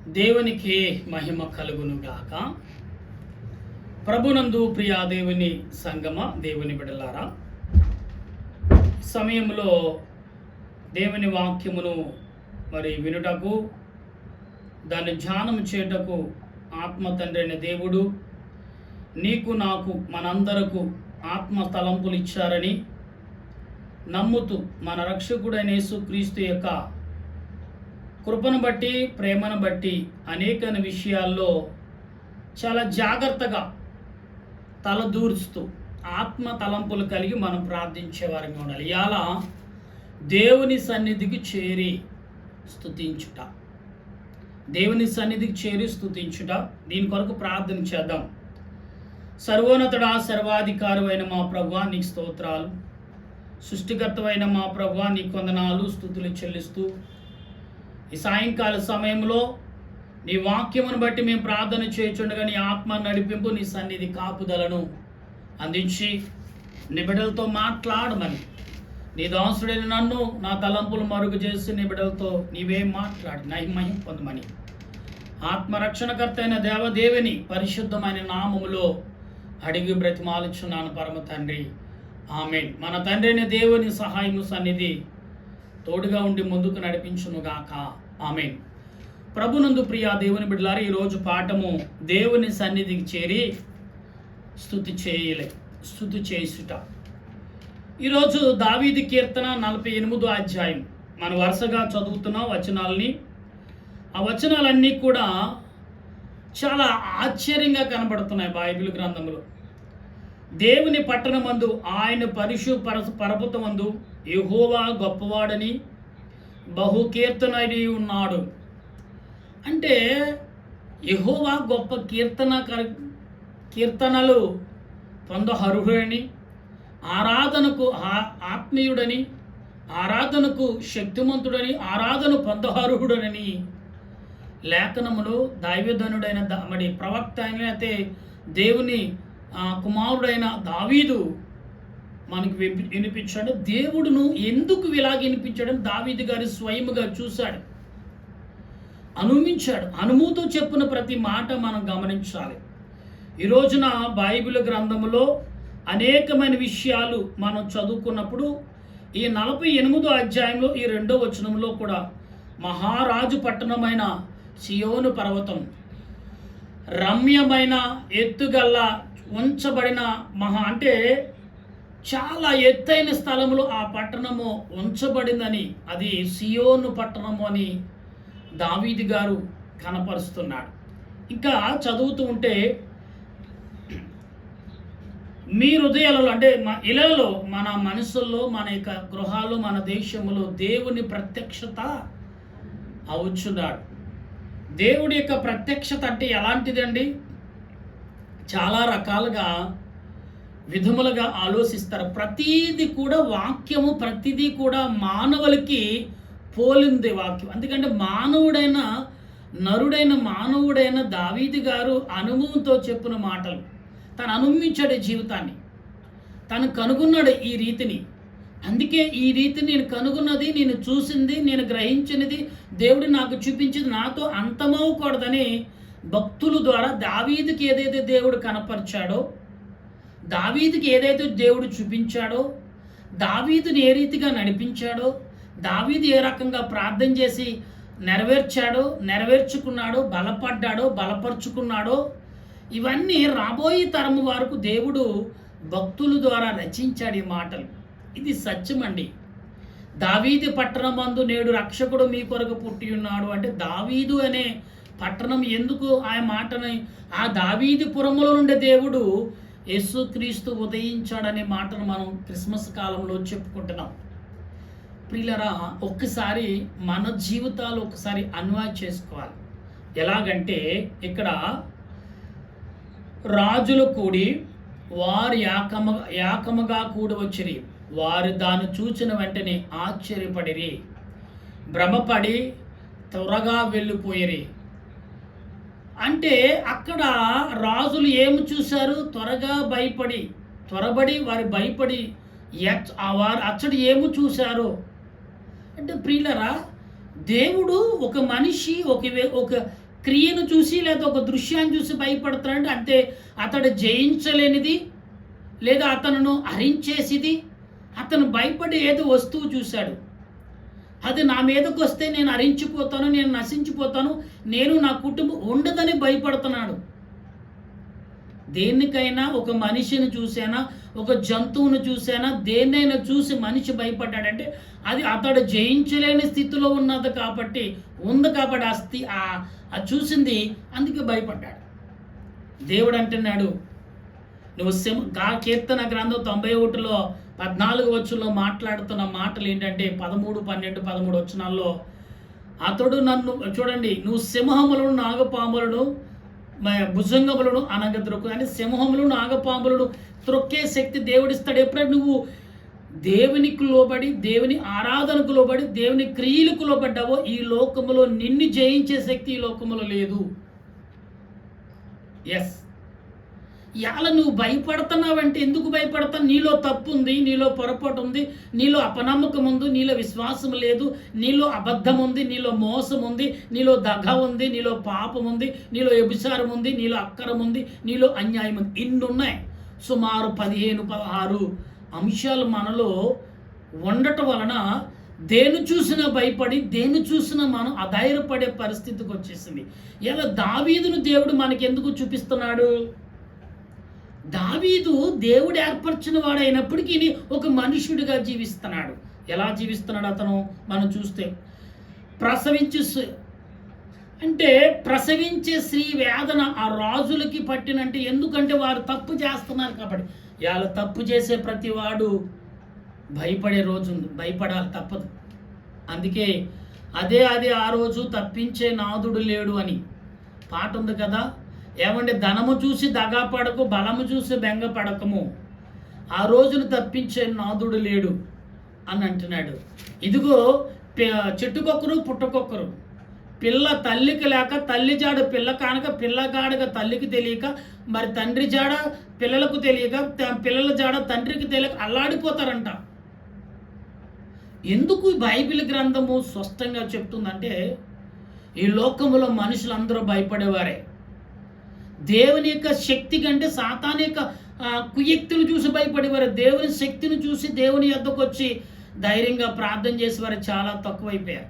దేవునికి మహిమ కలుగును గాక. ప్రభునందు ప్రియా దేవుని సంగమ, దేవుని బిడ్డలారా, సమయంలో దేవుని వాక్యమును వినుటకు, దాన్ని ధ్యానం చేయుటకు ఆత్మ తండ్రి అయిన దేవుడు నీకు నాకు మనందరకు ఆత్మ తలంపులు ఇచ్చారని నమ్ముతూ మన రక్షకుడైన యేసుక్రీస్తు యొక్క కృపను బట్టి, ప్రేమను బట్టి అనేక విషయాల్లో చాలా జాగ్రత్తగా తలదూర్చుతూ ఆత్మ తలంపులు కలిగి మనం ప్రార్థించేవారంగా ఉండాలి. ఇవాళ దేవుని సన్నిధికి చేరి స్తుతించుట, దేవుని సన్నిధికి చేరి స్తుతించుట, దీని కొరకు ప్రార్థన చేద్దాం. సర్వోన్నతుడా, సర్వాధికారి అయిన మా ప్రభువా నీకు స్తోత్రాలు. సృష్టికర్తవైన మా ప్రభువా నీకు వందనాలు, స్తుతులు చెల్లిస్తూ ఈ సాయంకాల సమయంలో నీ వాక్యమును బట్టి మేము ప్రార్థన చేయుచుండగా నీ ఆత్మ నడిపింపు, నీ సన్నిధి కాపుదలను అందించి నీ బిడ్డలతో మాట్లాడమని, నీ దాసుడైన నన్ను నా తలంపులు మరుగు చేసి నీ బిడ్డలతో నీవే మాట్లాడి మహిమ పొందమని ఆత్మరక్షణకర్త అయిన దేవదేవిని పరిశుద్ధమైన నామములో అడిగి బ్రతిమాలుచున్నాను పరమ తండ్రి, ఆమేన్. మన తండ్రి అయిన దేవుని సహాయము సన్నిధి తోడుగా ఉండి ముందుకు నడిపించునుగాక, ఆమేన్. ప్రభునందు ప్రియా దేవుని బిడ్డలారా, ఈరోజు పాఠము దేవుని సన్నిధికి చేరి స్తుతి చేసుట. ఈరోజు దావీదు కీర్తన 48వ అధ్యాయం మనం వరుసగా చదువుతున్న వచనాలని, ఆ వచనాలన్నీ కూడా చాలా ఆశ్చర్యంగా కనబడుతున్నాయి బైబిల్ గ్రంథంలో. దేవుని పట్టణమందు, ఆయన పర్వతమందు యెహోవా గొప్పవాడని బహుకీర్తనడి ఉన్నాడు. అంటే యెహోవా గొప్ప కీర్తనలు పొందహరుడని, ఆరాధనకు ఆత్మీయుడని, ఆరాధనకు శక్తిమంతుడని, ఆరాధన పొందహరుడని లేఖనములు దైవధనుడైన ప్రవక్త అయితే దేవుని కుమారుడైన దావీదు మనకు వినిపించాడు. దేవుడును ఎందుకు ఇలాగ వినిపించాడని దావీదు గారు స్వయముగా చూశాడు, అనుమించాడు. అనుమూతో చెప్పిన ప్రతి మాట మనం గమనించాలి. ఈ రోజున బైబిల్ గ్రంథములో అనేకమైన విషయాలు మనం చదువుకున్నప్పుడు ఈ 48వ అధ్యాయంలో ఈ 2వ వచనంలో కూడా మహారాజు పట్టణమైన సియోను పర్వతం, రమ్యమైన ఎత్తుగల్ల ఉంచబడిన అంటే చాలా ఎత్తైన స్థలములో ఆ పట్టణము ఉంచబడిందని, అది సియోను పట్టణము అని దావీదు గారు కనపరుస్తున్నాడు. ఇంకా చదువుతూ ఉంటే మీ హృదయాలలో అంటే మా ఇళ్లలో, మన మనసుల్లో, మన యొక్క గృహాల్లో, మన దేశంలో దేవుని ప్రత్యక్షత అవుచున్నాడు. దేవుడి యొక్క ప్రత్యక్షత అంటే ఎలాంటిదండి? చాలా రకాలుగా విధములుగా ఆలోచిస్తారు. ప్రతీది కూడా వాక్యము, ప్రతిదీ కూడా మానవులకి పోలింది వాక్యం. ఎందుకంటే మానవుడైన దావీదు గారు అనుభవంతో చెప్పిన మాటలు, తను అనుభవించాడు జీవితాన్ని, తను కనుగొన్నాడు ఈ రీతిని. అందుకే ఈ రీతిని నేను కనుగొన్నది, నేను చూసింది, నేను గ్రహించినది, దేవుడు నాకు చూపించింది నాతో అంతమవకూడదని భక్తుల ద్వారా దావీదుకి ఏదైతే దేవుడు కనపరిచాడో, దావీదుకి ఏదైతే దేవుడు చూపించాడో, దావీదుని ఏ రీతిగా నడిపించాడో, దావీదు ఏ రకంగా ప్రార్థన చేసి నెరవేర్చుకున్నాడో, బలపరుచుకున్నాడో, ఇవన్నీ రాబోయే తరము వరకు దేవుడు భక్తుల ద్వారా రచించాడు ఈ మాటలు. ఇది సత్యమండి. దావీదు పట్టణమందు నేడు రక్షకుడు మీ కొరకు పుట్టి ఉన్నాడు అంటే దావీదు అనే పట్టణం ఎందుకు ఆ మాటని, ఆ దావీదు పురములో నుండి దేవుడు యేసుక్రీస్తు ఉదయించాడనే మాటను మనం క్రిస్మస్ కాలంలో చెప్పుకుంటున్నాం. ప్రియులరా, ఒక్కసారి మన జీవితాలు ఒకసారి అన్వయ చేసుకోవాలి. ఎలాగంటే ఇక్కడ రాజులు కూడి వారు ఏకముగా కూడి వచ్చిరి, వారు దాన్ని చూచిన వెంటనే ఆశ్చర్యపడిరి, భ్రమపడి త్వరగా వెళ్ళిపోయిరి. అంటే అక్కడ రాజులు ఏమి చూశారు? త్వరబడి వారు భయపడి వారు అచ్చడి ఏమి చూశారు అంటే ప్రియులరా, దేవుడు ఒక మనిషి ఒక క్రియను చూసి లేదా ఒక దృశ్యాన్ని చూసి భయపడుతున్నాడు అంతే. అతడు జయించలేనిది లేదా అతను హరించేసిది, అతను భయపడి ఏదో వస్తువు చూశాడు, అది నా మీదకు వస్తే నేను హరించిపోతాను, నేను నశించిపోతాను, నేను నా కుటుంబం ఉండదని భయపడుతున్నాడు. దేనికైనా ఒక మనిషిని చూసానా, ఒక జంతువును చూసానా, దేన్నైనా చూసి మనిషి భయపడ్డాడంటే అది అతడు జయించలేని స్థితిలో ఉన్నది కాబట్టి ఆ చూసింది అందుకే భయపడ్డాడు. దేవుడు అంటున్నాడు, నువ్వు కీర్తన గ్రంథం 91లో 14 వచనంలో మాట్లాడుతున్న మాటలు ఏంటంటే 13, 12, 13 వచనాల్లో అతడు నన్ను చూడండి, నువ్వు సింహములను నాగపాములను భుజంగములను అనగద్రొక్కు అంటే సింహములు నాగపాములను త్రొక్కే శక్తి దేవుడిస్తాడు. ఎప్పుడైనా నువ్వు దేవునికి లోబడి, దేవుని ఆరాధనకు లోబడి, దేవుని క్రియలకు లోబడ్డావో ఈ లోకములో నిన్ను జయించే శక్తి ఈ లోకములో లేదు. ఎస్, ఇలా నువ్వు భయపడుతున్నావంటే ఎందుకు భయపడతావు? నీలో తప్పు ఉంది, నీలో పొరపాటు ఉంది, నీలో అపనమ్మకం ఉంది, నీలో విశ్వాసం లేదు, నీలో అబద్ధం ఉంది, నీలో మోసం ఉంది, నీలో దగ ఉంది, నీలో పాపం ఉంది, నీలో వ్యభిచారం ఉంది, నీలో అక్కరం ఉంది, నీలో అన్యాయం ఉంది. ఇన్ని ఉన్నాయి. సుమారు 15-16 అంశాలు మనలో ఉండటం వలన దేని చూసినా భయపడి, దేని చూసినా మనం అధైర్యపడే పరిస్థితికి వచ్చేసింది. ఇలా దావీదును దేవుడు మనకి ఎందుకు చూపిస్తున్నాడు? దావీదు దేవుడు ఏర్పరిచిన వాడు అయినప్పటికీ ఒక మనుష్యుడిగా జీవిస్తున్నాడు. ఎలా జీవిస్తున్నాడు అతను మనం చూస్తే, ప్రసవించే స్త్రీ వేదన ఆ రాజులకి పట్టినంటే, ఎందుకంటే వారు తప్పు చేస్తున్నారు కాబట్టి. వాళ్ళు తప్పు చేసే ప్రతి వాడు భయపడే రోజు ఉంది, భయపడాలి తప్పదు. అందుకే అదే ఆ రోజు తప్పించే నాదుడు లేడు అని పాట ఉంది కదా. ఏమంటే ధనము చూసి దగాపడకు, బలము చూసి బెంగపడకము, ఆ రోజును తప్పించే నాదుడు లేడు అని అంటున్నాడు. ఇదిగో చెట్టుకొక్కరు పుట్టకొక్కరు, పిల్ల తల్లికి లేక తల్లి జాడ పిల్ల కానక, పిల్లగాడగా తల్లికి తెలియక, మరి తండ్రి జాడ పిల్లలకు తెలియక, పిల్లల జాడ తండ్రికి తెలియక అల్లాడిపోతారంట. ఎందుకు బైబిల్ గ్రంథము స్పష్టంగా చెప్తుందంటే, ఈ లోకములో మనుషులందరూ భయపడేవారే. దేవుని యొక్క శక్తి కంటే సాతాను యొక్క కుయుక్తులు చూసి భయపడేవారు. దేవుని శక్తిని చూసి దేవుని యొద్దకు వచ్చి ధైర్యంగా ప్రార్థన చేసేవారు చాలా తక్కువైపోయారు.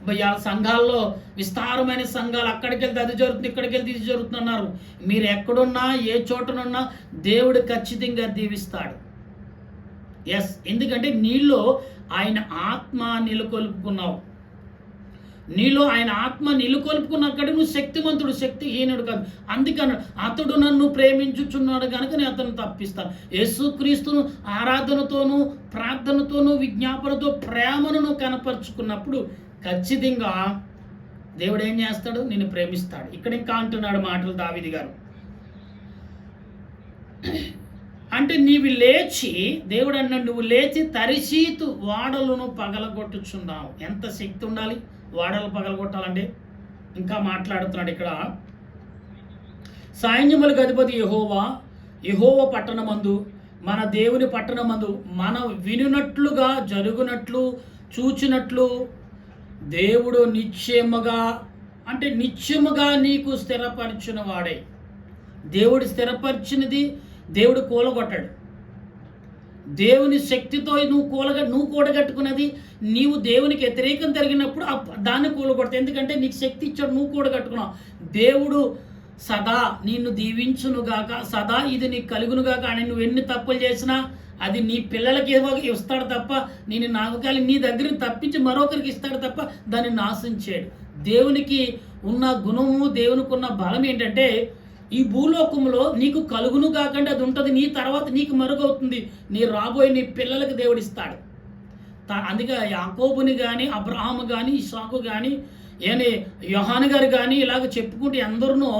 ఇవాళ సంఘాల్లో విస్తారమైన సంఘాలు, అక్కడికి వెళ్తే అది జరుగుతుంది, ఇక్కడికి వెళ్తే ఇది జరుగుతున్నారు. మీరు ఎక్కడున్నా, ఏ చోటనున్నా దేవుడు ఖచ్చితంగా దీవిస్తాడు. ఎస్, ఎందుకంటే నీలో ఆయన ఆత్మ నెలకొల్పుకున్నావు. నీలో ఆయన ఆత్మ నెలకొల్పుకున్నక్కడ నువ్వు శక్తివంతుడు, శక్తిహీనుడు కాదు. అందుకని అతడు నన్ను ప్రేమించుచున్నాడు కనుక నేను అతను తప్పిస్తాను. యేసుక్రీస్తును ఆరాధనతోనూ, ప్రార్థనతోనూ, విజ్ఞాపనతో ప్రేమను కనపరుచుకున్నప్పుడు ఖచ్చితంగా దేవుడు ఏం చేస్తాడు? నిన్ను ప్రేమిస్తాడు. ఇక్కడ ఇంకా అంటున్నాడు మాటలు దావీదు గారు, అంటే దేవుడు అన్నాడు, నువ్వు లేచి తరిశీతు వాడలను పగలగొట్టుచున్నావు. ఎంత శక్తి ఉండాలి వాడలు పగలగొట్టాలంటే? ఇంకా మాట్లాడుతున్నాడు ఇక్కడ, సైన్యములకు అధిపతి యెహోవా పట్టణమందు, మన దేవుని పట్టణమందు మనం వినునట్లుగా జరుగునట్లు చూచినట్లు దేవుడు నిత్యముగా నీకు స్థిరపరిచిన వాడే. దేవుడు స్థిరపరిచినది దేవుడు కూలగొట్టాడు. దేవుని శక్తితో నువ్వు కూడగట్టుకున్నది, నీవు దేవునికి వ్యతిరేకం జరిగినప్పుడు దాన్ని కూలగొడతావు. ఎందుకంటే నీకు శక్తి ఇచ్చాడు, నువ్వు కూడగట్టుకున్నావు. దేవుడు సదా నిన్ను దీవించునుగాక, సదా ఇది నీకు కలుగునుగాక అని నువ్వు ఎన్ని తప్పులు చేసినా అది నీ పిల్లలకి ఇస్తాడు తప్ప, నేను నాగకాలి నీ దగ్గరికి తప్పించి మరొకరికి ఇస్తాడు తప్ప దాన్ని నాశనం చేయడు. దేవునికి ఉన్న గుణము, దేవునికి ఉన్న బలం ఏంటంటే, ఈ భూలోకంలో నీకు కలుగును కాకుండా అది ఉంటుంది, నీ తర్వాత నీకు మరుగవుతుంది, నీ రాబోయే నీ పిల్లలకు దేవుడు ఇస్తాడు. అందుకే యాకోబుని కానీ, అబ్రహాము కానీ, ఇస్సాకు కానీ, యోహాను గారు కానీ ఇలాగ చెప్పుకుంటే అందరూ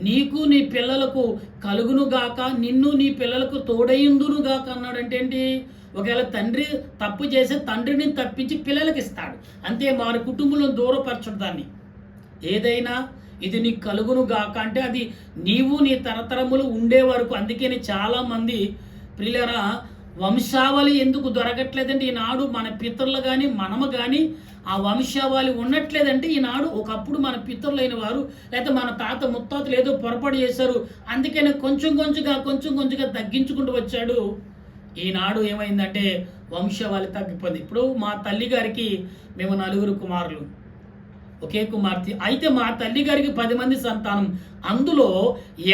నీకు నీ పిల్లలకు కలుగును గాక, నిన్ను నీ పిల్లలకు తోడయిందును గాక అన్నాడంటే ఏంటి? ఒకవేళ తండ్రి తప్పు చేసే తండ్రిని తప్పించి పిల్లలకి ఇస్తాడు, అంతే. వారి కుటుంబంలో దూరపరచడు దాన్ని. ఏదైనా ఇది నీకు కలుగును గాక అంటే అది నీవు నీ తరతరములు ఉండే వరకు. అందుకని చాలామంది ప్రియులరా వంశావళి ఎందుకు దొరకట్లేదంటే ఈనాడు మన పితరులు కానీ మనము కానీ ఆ వంశావళి ఉండట్లేదంటే ఈనాడు ఒకప్పుడు మన పితరులైన వారు లేకపోతే మన తాత ముత్తాతలు ఏదో పొరపాటు చేశారు, అందుకని కొంచెం కొంచెంగా తగ్గించుకుంటూ వచ్చాడు. ఈనాడు ఏమైందంటే వంశావళి తగ్గిపోయింది. ఇప్పుడు మా తల్లి గారికి మేము 4 కుమారులు, ఒకే కుమార్తె. అయితే మా తల్లి గారికి 10 మంది సంతానం. అందులో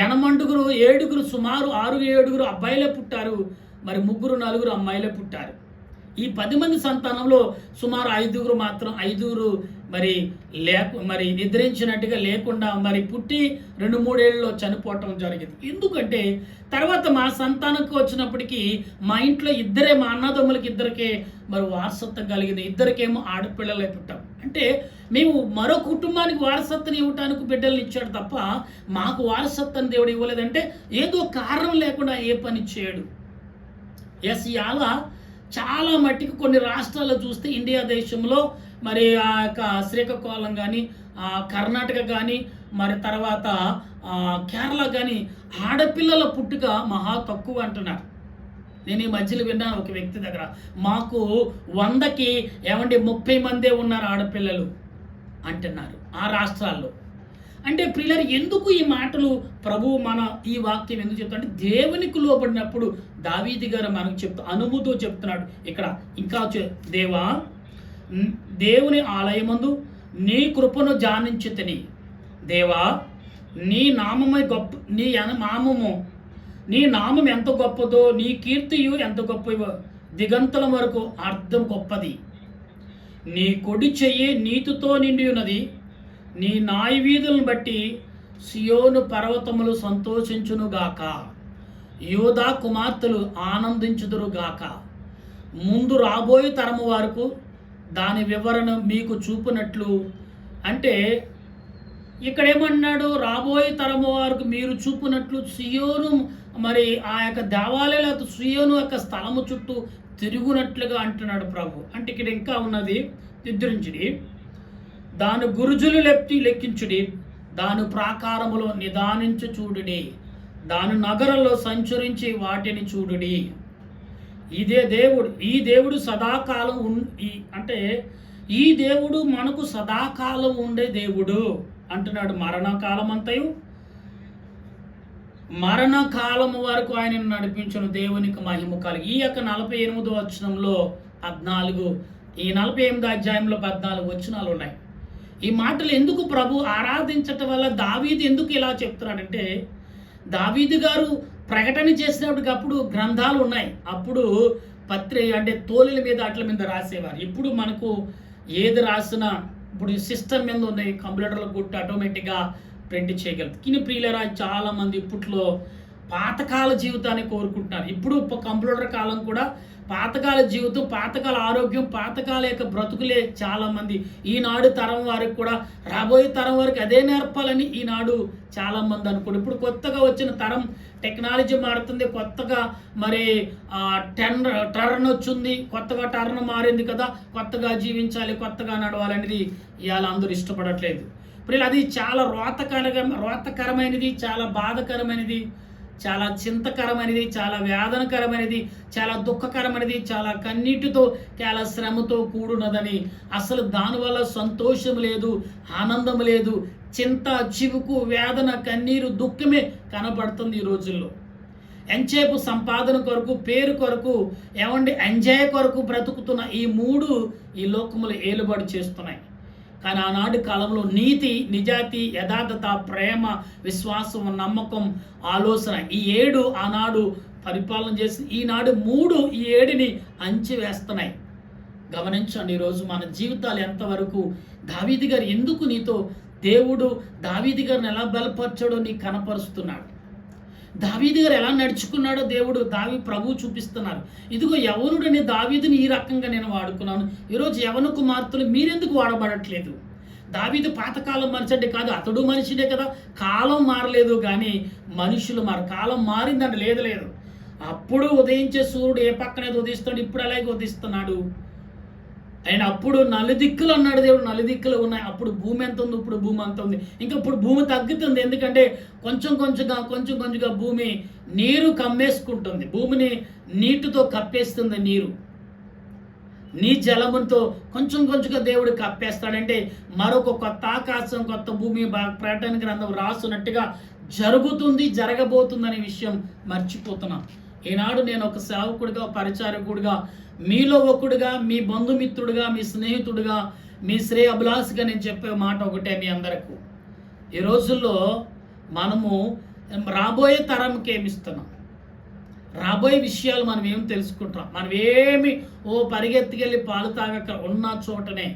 7 సుమారు 6-7 అబ్బాయిలే పుట్టారు, మరి 3-4 అమ్మాయిలే పుట్టారు. ఈ 10 మంది సంతానంలో సుమారు 5 మాత్రం 5 మరి నిద్రించినట్టుగా లేకుండా మరి పుట్టి 2-3 ఏళ్ళలో చనిపోవటం జరిగింది. ఎందుకంటే తర్వాత మా సంతానంకి వచ్చినప్పటికీ మా ఇంట్లో ఇద్దరే, మా అన్నదమ్ములకి ఇద్దరికే మరి వారసత్వం కలిగింది. ఇద్దరికేమో ఆడపిల్లలే పుట్టాం. అంటే మేము మరో కుటుంబానికి వారసత్వం ఇవ్వటానికి బిడ్డలు ఇచ్చాడు తప్ప మాకు వారసత్వం దేవుడు ఇవ్వలేదంటే ఏదో కారణం లేకుండా ఏ పని చేయడు. ఇవాళ చాలా మట్టికి కొన్ని రాష్ట్రాల్లో చూస్తే ఇండియా దేశంలో మరి ఆ యొక్క శ్రీకాకుళం కానీ, కర్ణాటక కానీ, మరి తర్వాత కేరళ కానీ ఆడపిల్లల పుట్టుక మహా తక్కువ అంటున్నారు. నేను ఈ మధ్యలో విన్నాను ఒక వ్యక్తి దగ్గర, మాకు 100కి 30 మందే ఉన్నారు ఆడపిల్లలు అంటున్నారు ఆ రాష్ట్రాల్లో. అంటే పిల్లలు ఎందుకు ఈ మాటలు ప్రభు మన ఈ వాక్యం ఎందుకు చెప్తా అంటే దేవునికి లోబడినప్పుడు దావీదు గారు మనకు అనుభూతితో చెప్తున్నాడు. ఇక్కడ ఇంకా దేవా, దేవుని ఆలయమందు నీ కృపను ధ్యానించుతని, దేవా నీ నామమే గొప్ప, నీ నామం ఎంత గొప్పదో, నీ కీర్తియు ఎంత గొప్పవో, దిగంతల వరకు అర్థం గొప్పది. నీ కొడి చెయ్యి నీతితో నిండి ఉన్నది, నీ న్యాయవీధులను బట్టి సియోను పర్వతములు సంతోషించునుగాక, యోధా కుమార్తెలు ఆనందించుదురుగాక. ముందు రాబోయే తరము వరకు దాని వివరణ మీకు చూపునట్లు. అంటే ఇక్కడ ఏమన్నాడు, రాబోయే తరము వరకు మీరు చూపునట్లు సియోను మరి ఆ యొక్క దేవాలయాల సియోను యొక్క స్థలము చుట్టూ తిరుగునట్లుగా అంటున్నాడు ప్రభు. అంటే ఇక్కడ ఇంకా ఉన్నది, నిద్రించుడి, దాని గురుజులు లెక్కించుడి, దాని ప్రాకారములో నిదానించి చూడుడి, దాని నగరంలో సంచరించి వాటిని చూడుడి. ఇదే దేవుడు, ఈ దేవుడు సదాకాలం అంటే ఈ దేవుడు మనకు సదాకాలం ఉండే దేవుడు అంటున్నాడు. మరణకాలము వరకు ఆయన నడిపించిన దేవునికి మహిమ కలిగి. ఈ యొక్క 48వ వచనంలో 14, ఈ 48వ అధ్యాయంలో 14 వచనాలు ఉన్నాయి. ఈ మాటలు ఎందుకు ప్రభు ఆరాధించటం వల్ల దావీదు ఎందుకు ఇలా చెప్తున్నాడంటే, దావీదు గారు ప్రకటన చేసినప్పటికప్పుడు గ్రంథాలు ఉన్నాయి. అప్పుడు అంటే తోలుల మీద అట్ల మీద రాసేవారు. ఇప్పుడు మనకు ఏది రాసినా ఇప్పుడు సిస్టమ్ మీద ఉన్నాయి, కంప్యూటర్లో కొట్టి ఆటోమేటిక్గా ప్రింట్ చేయగలుగుతారు. కానీ ప్రియులరా, చాలామంది ఇప్పట్లో పాతకాల జీవితాన్ని కోరుకుంటున్నారు. ఇప్పుడు కంప్యూటర్ కాలం కూడా పాతకాల జీవితం, పాతకాల ఆరోగ్యం, పాతకాల యొక్క బ్రతుకులే చాలామంది. ఈనాడు తరం వారికి కూడా రాబోయే తరం వారికి అదే నేర్పాలని ఈనాడు చాలామంది అనుకోండి. ఇప్పుడు కొత్తగా వచ్చిన తరం టెక్నాలజీ మారుతుంది, కొత్తగా మరి టర్న్ వచ్చింది, కొత్తగా టర్న్ మారింది కదా, కొత్తగా జీవించాలి, కొత్తగా నడవాలనేది ఇవాళ అందరూ ఇష్టపడట్లేదు. ఇప్పుడు అది చాలా రోతకరమైనది, చాలా బాధకరమైనది, చాలా చింతకరమైనది, చాలా వేదనకరమైనది, చాలా దుఃఖకరమైనది, చాలా కన్నీటితో, చాలా శ్రమతో కూడున్నదని, అసలు దానివల్ల సంతోషం లేదు, ఆనందం లేదు, చింత, చివుకు, వేదన, కన్నీరు, దుఃఖమే కనబడుతుంది ఈ రోజుల్లో. ఎంచేపు సంపాదన కొరకు, పేరు కొరకు, ఎంజాయ్ కొరకు బ్రతుకుతున్న ఈ 3 ఈ లోకములు ఏలుబడి చేస్తున్నాయి. కానీ ఆనాడు కాలంలో నీతి, నిజాయితీ, యథార్థత, ప్రేమ, విశ్వాసం, నమ్మకం, ఆలోచన, ఈ 7 ఆనాడు పరిపాలన చేసి ఈనాడు 3 ఈ 7ని అంచివేస్తున్నాయి. గమనించండి, ఈరోజు మన జీవితాలు ఎంతవరకు దావీదు గారు ఎందుకు నీతో దేవుడు దావీదు గారిని ఎలా బలపరచాడో నీకు కనపరుస్తున్నాడు. దావీదు గారు ఎలా నడుచుకున్నాడో దేవుడు ప్రభు చూపిస్తున్నారు. ఇదిగో యవనుడని దావీదుని ఈ రకంగా నేను వాడుకున్నాను. ఈరోజు యవన కుమార్తెలు మీరెందుకు వాడబడట్లేదు? దావీదు పాతకాలం మనిషి అంటే కాదు, అతడు మనిషినే కదా. కాలం మారలేదు కానీ మనుషులు కాలం మారిందంటే లేదు. అప్పుడు ఉదయించే సూర్యుడు ఏ పక్కనే ఉదయిస్తాడు, ఇప్పుడు అలాగే ఉదయిస్తున్నాడు. ఆయన అప్పుడు నలుదిక్కులు అన్నాడు దేవుడు, నలుదిక్కులు ఉన్నాయి. అప్పుడు భూమి ఎంత ఉంది, ఇప్పుడు భూమి అంత ఉంది. ఇంకా ఇప్పుడు భూమి తగ్గుతుంది, ఎందుకంటే కొంచెం కొంచెంగా భూమి నీరు కమ్మేసుకుంటుంది. భూమిని నీటితో కప్పేస్తుంది నీరు. నీ జలముతో కొంచెంగా దేవుడు కప్పేస్తాడంటే మరొక కొత్త ఆకాశం, కొత్త భూమి ప్రకటన గ్రంథం రాసున్నట్టుగా జరుగుతుంది, జరగబోతుందనే విషయం మర్చిపోతున్నాం. ఈనాడు నేను ఒక సేవకుడిగా, పరిచారకుడిగా, మీలో ఒకడుగా, మీ బంధుమిత్రుడిగా, మీ స్నేహితుడిగా, మీ శ్రేయ అభిలాషగా నేను చెప్పే మాట ఒకటే మీ అందరకు. ఈ రోజుల్లో మనము రాబోయే తరంకి ఏమిస్తున్నాం, రాబోయే విషయాలు మనం ఏం తెలుసుకుంటాం. మనం ఏమి పరిగెత్తుకెళ్ళి పాలు తాగక ఉన్న చోటనే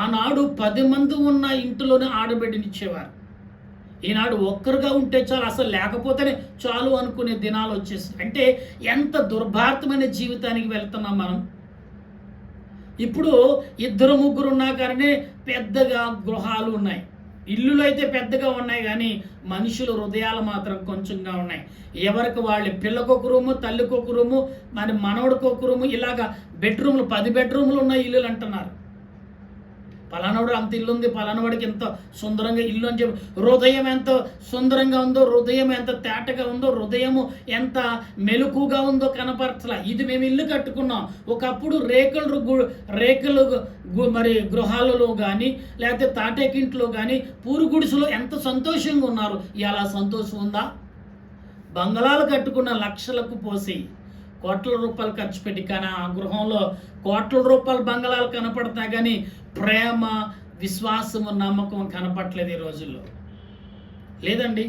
ఆనాడు 10 మంది ఉన్న ఇంటిలోనే ఆడబిడ్డనిచ్చేవారు. ఈనాడు ఒక్కరుగా ఉంటే చాలు, అసలు లేకపోతేనే చాలు అనుకునే దినాలు వచ్చేసాయి. అంటే ఎంత దుర్భారతమైన జీవితానికి వెళ్తున్నాం మనం. ఇప్పుడు 2-3 ఉన్నా కానీ పెద్దగా గృహాలు ఉన్నాయి, ఇల్లులు అయితే పెద్దగా ఉన్నాయి, కానీ మనుషుల హృదయాలు మాత్రం కొంచెంగా ఉన్నాయి. ఎవరికి వాళ్ళు, పిల్లకొక రూము, తల్లికొక రూము, మరి మనవడికొక రూము, ఇలాగా బెడ్రూమ్లు 10 బెడ్రూమ్లు ఉన్న ఇల్లులు అంటున్నారు. పలానోడు అంత ఇల్లు ఉంది, పలానవాడికి ఎంత సుందరంగా ఇల్లు అని చెప్పి, హృదయం ఎంత సుందరంగా ఉందో, హృదయం ఎంత తేటగా ఉందో, హృదయము ఎంత మెలకుగా ఉందో కనపరచలా. ఇది మేము ఇల్లు కట్టుకున్నాం. ఒకప్పుడు రేకులు మరి గృహాలలో కానీ, లేకపోతే తాటేకింట్లో కానీ, పూరు గుడిసెలో ఎంత సంతోషంగా ఉన్నారు. ఇలా సంతోషం ఉందా? బంగళాలు కట్టుకున్న లక్షలకు పోసి కోట్ల రూపాయలు ఖర్చు పెట్టి, కానీ ఆ గృహంలో కోట్ల రూపాయల బంగళాలు కనపడతాయి, కానీ ప్రేమ, విశ్వాసము, నమ్మకం కనపట్లేదు ఈ రోజుల్లో. లేదండి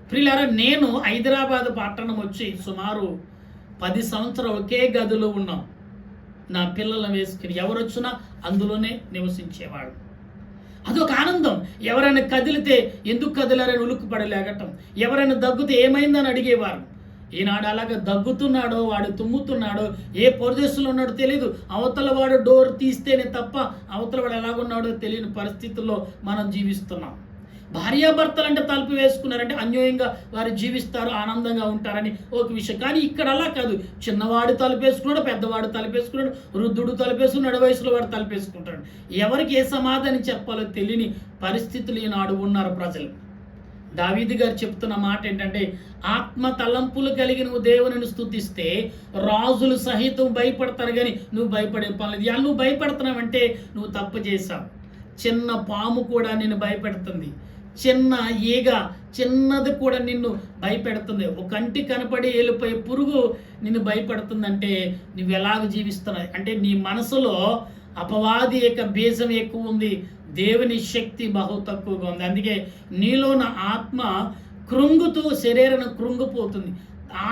ప్రియులారా, నేను హైదరాబాద్ పట్టణం వచ్చి సుమారు 10 సంవత్సరాలు ఒకే గదిలో ఉన్నాం. నా పిల్లలను వేసుకుని ఎవరు వచ్చినా అందులోనే నివసించేవాడు. అదొక ఆనందం. ఎవరైనా కదిలితే ఎందుకు కదిలారని ఉలుక్కు పడలేగటం, ఎవరైనా దగ్గుతే ఏమైందని అడిగేవారు. ఈనాడు అలాగే దగ్గుతున్నాడో, వాడు తుమ్ముతున్నాడో, ఏ ప్రదేశంలో ఉన్నాడో తెలియదు. అవతల వాడు డోర్ తీస్తేనే తప్ప అవతల వాడు ఎలాగున్నాడో తెలియని పరిస్థితుల్లో మనం జీవిస్తున్నాం. భార్యాభర్తలు అంటే తలుపు వేసుకున్నారంటే అన్యోన్యంగా వారు జీవిస్తారు, ఆనందంగా ఉంటారని ఒక విషయం. కానీ ఇక్కడ అలా కాదు. చిన్నవాడు తలుపేసుకున్నాడు, పెద్దవాడు తలుపేసుకున్నాడు, వృద్ధుడు తలుపేసుకున్నాడు, వయసులో వాడు తలుపేసుకుంటాడు. ఎవరికి ఏ సమాధానం చెప్పాలో తెలియని పరిస్థితులు ఈనాడు ఉన్నారు ప్రజలు. దావీదు గారు చెప్తున్న మాట ఏంటంటే, ఆత్మ తలంపులు కలిగి నువ్వు దేవుని స్తుతిస్తే రాజులు సహితం భయపడతారు, కానీ నువ్వు భయపడే పనులేదు. ఇలా నువ్వు భయపడుతున్నావంటే నువ్వు తప్పు చేశావు. చిన్న పాము కూడా నిన్ను భయపెడుతుంది, చిన్న ఈగ చిన్నది కూడా నిన్ను భయపెడుతుంది, ఒక కంటి కనపడి వెళ్ళిపోయే పురుగు నిన్ను భయపెడుతుందంటే నువ్వు ఎలాగ జీవిస్తున్నావు అంటే నీ మనసులో అపవాది యొక్క బీజం ఎక్కువ ఉంది, దేవుని శక్తి బహు తక్కువగా ఉంది. అందుకే నీలో నా ఆత్మ కృంగుతూ శరీరం కృంగిపోతుంది.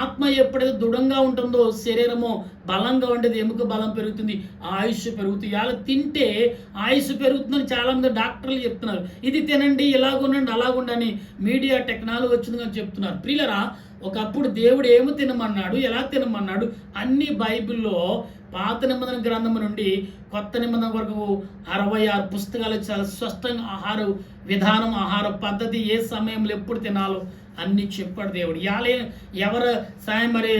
ఆత్మ ఎప్పుడైతే దృఢంగా ఉంటుందో శరీరము బలంగా ఉండేది, ఎముక బలం పెరుగుతుంది, ఆయుష్ పెరుగుతుంది. ఇలా తింటే ఆయుష్ పెరుగుతుందని చాలామంది డాక్టర్లు చెప్తున్నారు. ఇది తినండి, ఇలాగుండండి, అలాగుండని మీడియా టెక్నాలజీ వచ్చిందని చెప్తున్నారు. ప్రియులరా, ఒకప్పుడు దేవుడు ఏమి తినమన్నాడు, ఎలా తినమన్నాడు అన్ని బైబిల్లో పాత నిబంధన గ్రంథం నుండి కొత్త నిబంధన వరకు 66 పుస్తకాలు చాలా స్పష్టంగా ఆహార విధానం, ఆహార పద్ధతి, ఏ సమయంలో ఎప్పుడు తినాలో అన్ని చెప్పాడు దేవుడు. ఎవరు సాయం మరి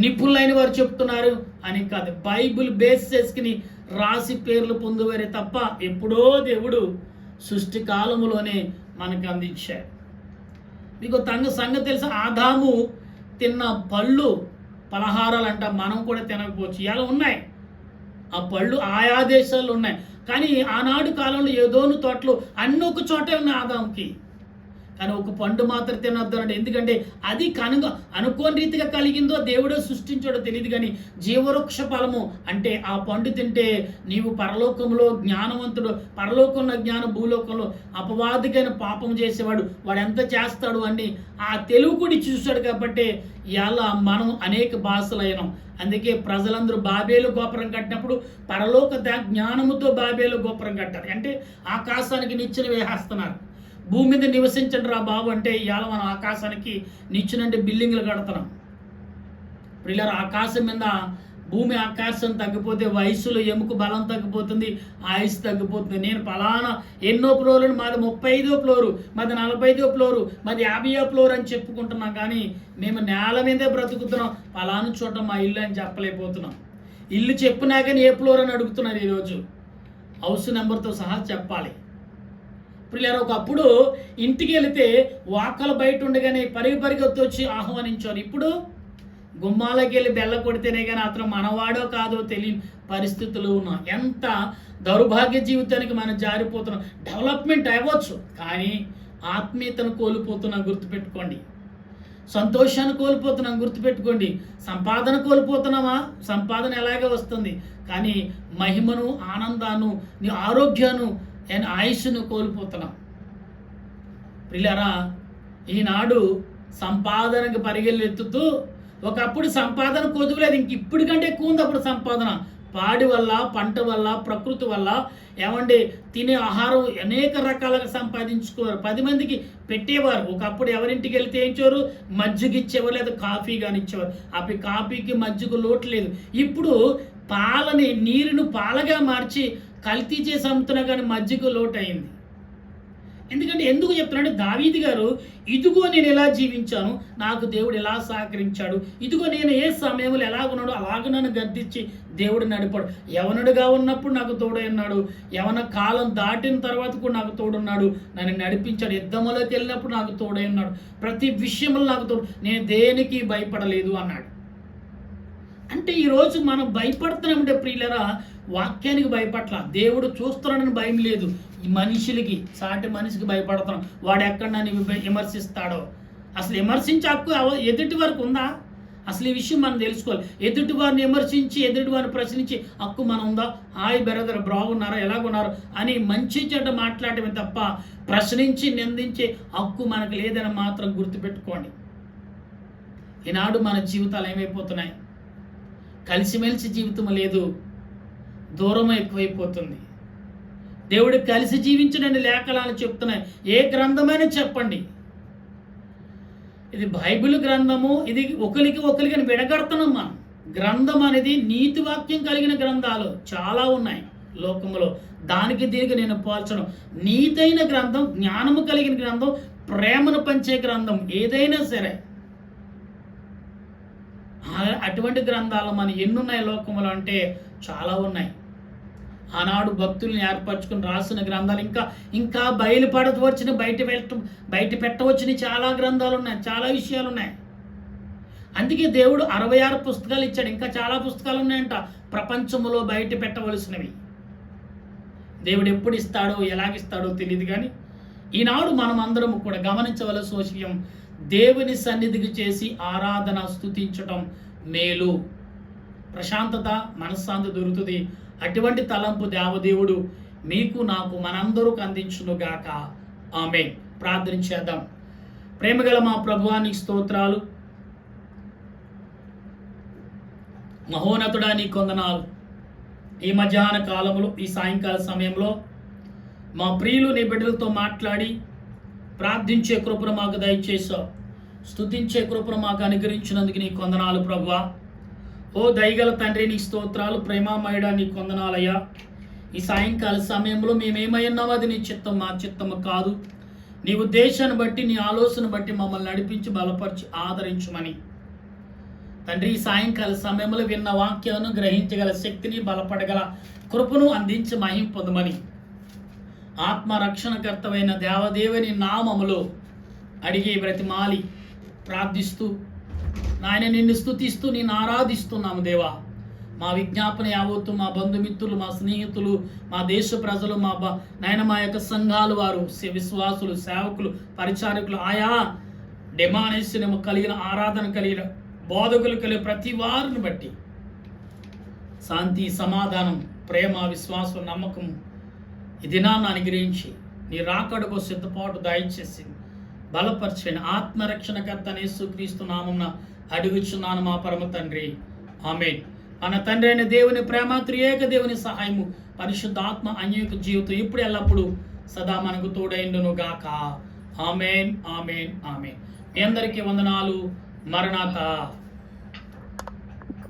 నిపుణులైన వారు చెప్తున్నారు అని కాదు, బైబిల్ బేస్ చేసుకుని రాసి పేర్లు పొందువారే తప్ప ఎప్పుడో దేవుడు సృష్టి కాలములోనే మనకు అందించాడు. మీకు సంగతి తెలుసా, ఆదాము తిన్న పళ్ళు పలహారాలు అంట మనం కూడా తినకపోవచ్చు, ఇలా ఉన్నాయి. ఆ పళ్ళు ఆయా దేశాల్లో ఉన్నాయి, కానీ ఆనాడు కాలంలో ఏదోను తోటలు అన్ని ఒక చోటే ఉన్నాయి ఆదాముకి. కానీ ఒక పండు మాత్రం తినొద్దు అంటే, ఎందుకంటే అది అనుకోని రీతిగా కలిగిందో దేవుడో సృష్టించాడో తెలియదు, కానీ జీవవృక్ష ఫలము అంటే ఆ పండు తింటే నీవు పరలోకంలో జ్ఞానవంతుడు, పరలోకంలో జ్ఞానం, భూలోకంలో అపవాదికైన పాపం చేసేవాడు వాడు ఎంత చేస్తాడు అని ఆ తెలుగు కూడా చూశాడు. కాబట్టి ఇలా మనం అనేక భాషలైనాం. అందుకే ప్రజలందరూ బాబేలు గోపురం కట్టినప్పుడు పరలోక జ్ఞానముతో బాబేలు గోపురం కట్టారు. అంటే ఆకాశానికి నిచ్చెన వేసేస్తున్నారు. భూమి మీద నివసించండి రా బాబు అంటే ఇవాళ మనం ఆకాశానికి నిచ్చెనంటే బిల్డింగ్లు కడుతున్నాం. ప్రియులారా, ఆకాశం మీద భూమి ఆకాశం తగ్గిపోతే వయసులో ఎముక బలం తగ్గిపోతుంది, ఆయుష్ తగ్గిపోతుంది. నేను ఫలానా ఎన్నో ఫ్లోర్లు, మాది 35వ ఫ్లోరు, మాది 45వ ఫ్లోరు, మాది 50వ ఫ్లోర్ అని చెప్పుకుంటున్నాం, కానీ మేము నేల మీదే బ్రతుకుతున్నాం. ఫలానా చోట మా ఇల్లు అని చెప్పలేకపోతున్నాం. ఇల్లు చెప్పినా కానీ ఏ ఫ్లోర్ అని అడుగుతున్నారు ఈరోజు. హౌస్ నెంబర్తో సహా చెప్పాలి. పిల్లలు ఒకప్పుడు ఇంటికి వెళితే వాకలు బయట ఉండగానే పరిగెత్తి వచ్చి ఆహ్వానించారు. ఇప్పుడు గుమ్మాలకి వెళ్ళి బెల్ల కొడితేనే కానీ అతను మనవాడో కాదో తెలియని పరిస్థితులు ఉన్నాం. ఎంత దౌర్భాగ్య జీవితానికి మనం జారిపోతున్నాం. డెవలప్మెంట్ అవ్వచ్చు, కానీ ఆత్మీయతను కోల్పోతున్నాం, గుర్తుపెట్టుకోండి. సంతోషాన్ని కోల్పోతున్నాం, గుర్తుపెట్టుకోండి. సంపాదన కోల్పోతున్నామా? సంపాదన ఎలాగే వస్తుంది, కానీ మహిమను, ఆనందాన్ని, నీ ఆరోగ్యాన్ని, ఆయుష్ను కోల్పోతున్నాం. పిల్లరా, ఈనాడు సంపాదనకు పరిగెత్తు ఒకప్పుడు సంపాదన కొదువులేదు, ఇంక ఇప్పటికంటే ఎక్కువ ఉంది అప్పుడు సంపాదన. పాడి వల్ల, పంట వల్ల, ప్రకృతి వల్ల ఏమండి తినే ఆహారం అనేక రకాలుగా సంపాదించుకోరు. 10 మందికి పెట్టేవారు. ఒకప్పుడు ఎవరింటికి వెళ్తే ఏం చేయరు? మజ్జిగ ఇచ్చేవారు, లేదా కాఫీ కానీ ఇచ్చేవారు. అప్పుడు కాఫీకి మజ్జిగ లోటు లేదు. ఇప్పుడు పాలని, నీరును పాలగా మార్చి కల్తీ చేసి అమ్ముతున్నా కానీ మజ్జిగ లోటు అయింది. ఎందుకు చెప్తున్నాడు దావీదు గారు, ఇదిగో నేను ఎలా జీవించాను, నాకు దేవుడు ఎలా సహకరించాడు, ఇదిగో నేను ఏ సమయంలో ఎలాగున్నాడో అలాగ నన్ను గద్దించి దేవుడు నడిపాడు. యవనుడిగా ఉన్నప్పుడు నాకు తోడై ఉన్నాడు, యవన కాలం దాటిన తర్వాత కూడా నాకు తోడున్నాడు, నన్ను నడిపించాడు. యుద్ధంలోకి వెళ్ళినప్పుడు నాకు తోడై ఉన్నాడు, ప్రతి విషయంలో నాకు తోడు, నేను దేనికి భయపడలేదు అన్నాడు. అంటే ఈరోజు మనం భయపడుతున్నామంటే ప్రియులరా, వాక్యానికి భయపట్ల, దేవుడు చూస్తున్నాడని భయం లేదు. ఈ మనుషులకి, సాటి మనిషికి భయపడుతున్నాం. వాడు ఎక్కడ నన్ను విమర్శిస్తాడో. అసలు విమర్శించే హక్కు ఎదుటి వరకు ఉందా? అసలు ఈ విషయం మనం తెలుసుకోవాలి. ఎదుటి వారిని విమర్శించి, ఎదుటి వారిని ప్రశ్నించి హక్కు మనం ఉందా? హాయ్ బ్రదర్, బాగున్నారా, ఎలాగున్నారు అని మంచి చెడ్డ మాట్లాడటమే తప్ప ప్రశ్నించి నిందించే హక్కు మనకు లేదని మాత్రం గుర్తుపెట్టుకోండి. ఈనాడు మన జీవితాలు ఏమైపోతున్నాయి? కలిసిమెలిసి జీవితం లేదు, దూరం ఎక్కువైపోతుంది. దేవుడు కలిసి జీవించడని లేఖనాలు చెప్తున్నాయి. ఏ గ్రంథమైనా చెప్పండి, ఇది బైబిల్ గ్రంథము, ఇది ఒకరికి విడగడుతున్నాం మనం. గ్రంథం అనేది నీతి వాక్యం కలిగిన గ్రంథాలు చాలా ఉన్నాయి లోకంలో. దానికి దీనికి నేను పోల్చను. నీతైన గ్రంథం, జ్ఞానము కలిగిన గ్రంథం, ప్రేమను పంచే గ్రంథం ఏదైనా సరే, అటువంటి గ్రంథాలు మన ఎన్నున్నాయి లోకంలో అంటే చాలా ఉన్నాయి. ఆనాడు భక్తుల్ని ఏర్పరచుకుని రాసిన గ్రంథాలు ఇంకా బయలుపడవచ్చిన, బయట పెట్టవచ్చిన చాలా గ్రంథాలు ఉన్నాయి, చాలా విషయాలు ఉన్నాయి. అందుకే దేవుడు 66 పుస్తకాలు ఇచ్చాడు. ఇంకా చాలా పుస్తకాలు ఉన్నాయంట ప్రపంచంలో బయట పెట్టవలసినవి. దేవుడు ఎప్పుడు ఇస్తాడో, ఎలాగిస్తాడో తెలియదు. కానీ ఈనాడు మనం అందరం కూడా గమనించవలసిన విషయం, దేవుని సన్నిధికి చేసి ఆరాధన, స్తుతించటం మేలు. ప్రశాంతత, మనశ్శాంతి దొరుకుతుంది. అటువంటి తలంపు దేవదేవుడు మీకు, నాకు, మనందరూకు అందించునుగాక. ఆమేన్. ప్రార్థన చేద్దాం. ప్రేమగల మా ప్రభువా, నీకు స్తోత్రాలు. మహోన్నతుడా, నీకు వందనాలు. ఈ మధ్యాహ్న కాలంలో, ఈ సాయంకాల సమయంలో మా ప్రియులు నీ బిడ్డలతో మాట్లాడి ప్రార్థించే కృపను మాకు దయచేశావు. స్తుతించే కృపను మాకు అనుగ్రహించినందుకు నీకు వందనాలు ప్రభువా. ఓ దయగల తండ్రి, నీ స్తోత్రాలు. ప్రేమామయుడా, నీకు వందనాలయ్యా. ఈ సాయంకాల సమయంలో మేమేమై ఉన్నామో అది నీ చిత్తం, మా చిత్తము కాదు. నీ ఉద్దేశాన్ని బట్టి, నీ ఆలోచన బట్టి మమ్మల్ని నడిపించి, బలపరిచి, ఆదరించమని తండ్రి, ఈ సాయంకాల సమయంలో విన్న వాక్యాలను గ్రహించగల శక్తిని, బలపడగల కృపను అందించి మహిమ పొందమని ఆత్మరక్షణకర్తమైన దేవదేవుని నామములో అడిగి బ్రతిమాలి ప్రార్థిస్తూ నాయన నిన్ను స్తుతిస్తూ నేను ఆరాధిస్తున్నాము దేవా. మా విజ్ఞాపన యావత్తు మా బంధుమిత్రులు, మా స్నేహితులు, మా దేశ ప్రజలు, నాయన మా యొక్క సంఘాలు వారు, విశ్వాసులు, సేవకులు, పరిచారకులు, ఆయా డిమానేషన్ కలిగిన, ఆరాధన కలిగిన, బోధకులు కలిగిన ప్రతి వారిని బట్టి శాంతి, సమాధానం, ప్రేమ, విశ్వాసం, నమ్మకం ఈ దినాన్ని అనుగ్రహించి నీ రాకడకు సిద్ధపాటు దయచేసి బలపరచని ఆత్మరక్షణకర్త యేసుక్రీస్తు నామమున అడుగుచున్నాను మా పరమ తండ్రి. ఆమేన్. మన తండ్రి అయిన దేవుని ప్రేమ, త్రియేక దేవుని సహాయము, పరిశుద్ధాత్మ అన్యోక జీవితం ఇప్పుడు ఎల్లప్పుడు సదా మనకు తోడైండును గాక. ఆమేన్, ఆమేన్, ఆమేన్. మీ అందరికీ వందనాలు. మరణాత.